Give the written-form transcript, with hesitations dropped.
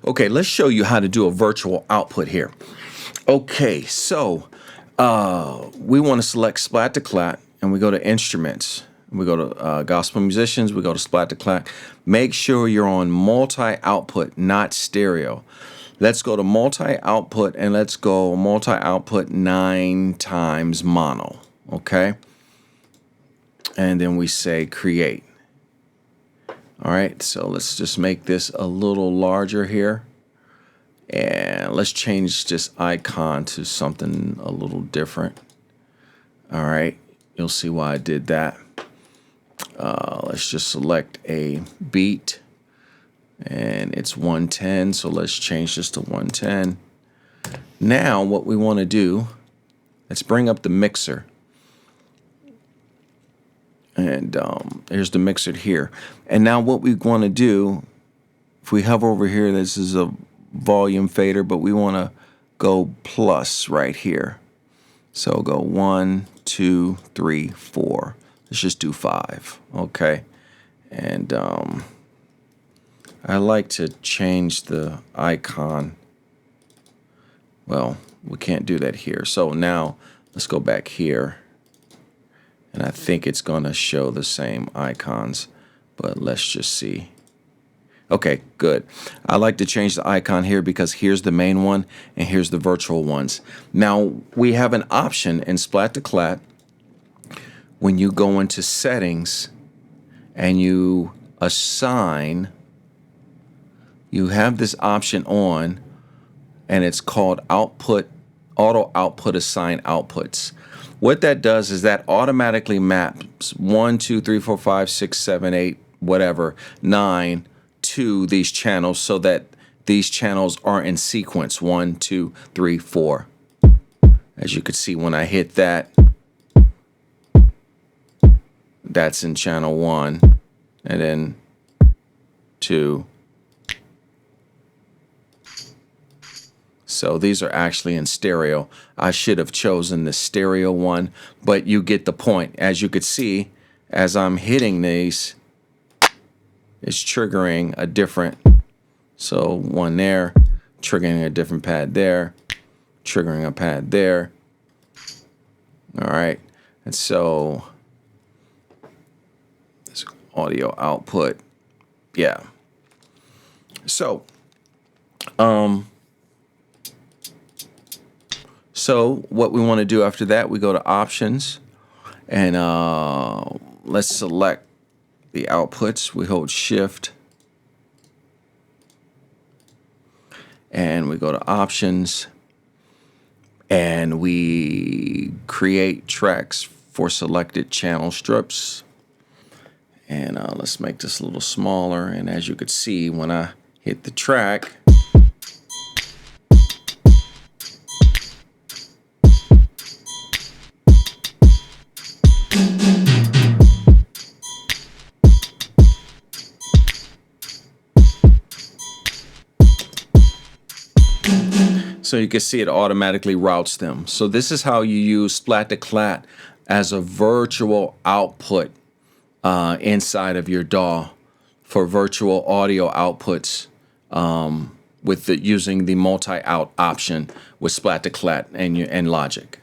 Okay, let's show you how to do a virtual output here. Okay, so we want to select Splat-to-Clat, and we go to Instruments. We go to Gospel Musicians. We go to Splat-to-Clat. Make sure you're on multi-output, not stereo. Let's go to multi-output, and let's go multi-output 9 times mono. Okay? And then we say Create. All right, so let's just make this a little larger here. And let's change this icon to something a little different. All right, you'll see why I did that. Let's just select a beat. And it's 110, so let's change this to 110. Now what we want to do, let's bring up the mixer. And here's the mixer here. And now what we want to do, if we hover over here, this is a volume fader, but we want to go plus right here. So go 1, 2, 3, 4. Let's just do 5. Okay. And I like to change the icon. Well, we can't do that here. So now let's go back here. And I think it's going to show the same icons, but let's just see. Okay, good. I like to change the icon here because here's the main one and here's the virtual ones. Now, we have an option in Splat-to-Clat when you go into Settings and you assign, you have this option on, and it's called Output, Auto Output Assign Outputs. What that does is that automatically maps 1, 2, 3, 4, 5, 6, 7, 8, whatever, 9 to these channels so that these channels are in sequence 1, 2, 3, 4. As you can see, when I hit that, that's in channel 1, and then 2. So these are actually in stereo. I should have chosen the stereo one, but you get the point. As you could see, as I'm hitting these, it's triggering a different, so one there, triggering a different pad there, triggering a pad there. All right, and so this audio output, yeah. So, So what we want to do after that, we go to Options, and let's select the outputs. We hold Shift, and we go to Options, and we create tracks for selected channel strips. And let's make this a little smaller, and as you could see, when I hit the track, so you can see it automatically routes them. So this is how you use Splat-to-Clat as a virtual output inside of your DAW for virtual audio outputs with using the multi-out option with Splat-to-Clat and Logic.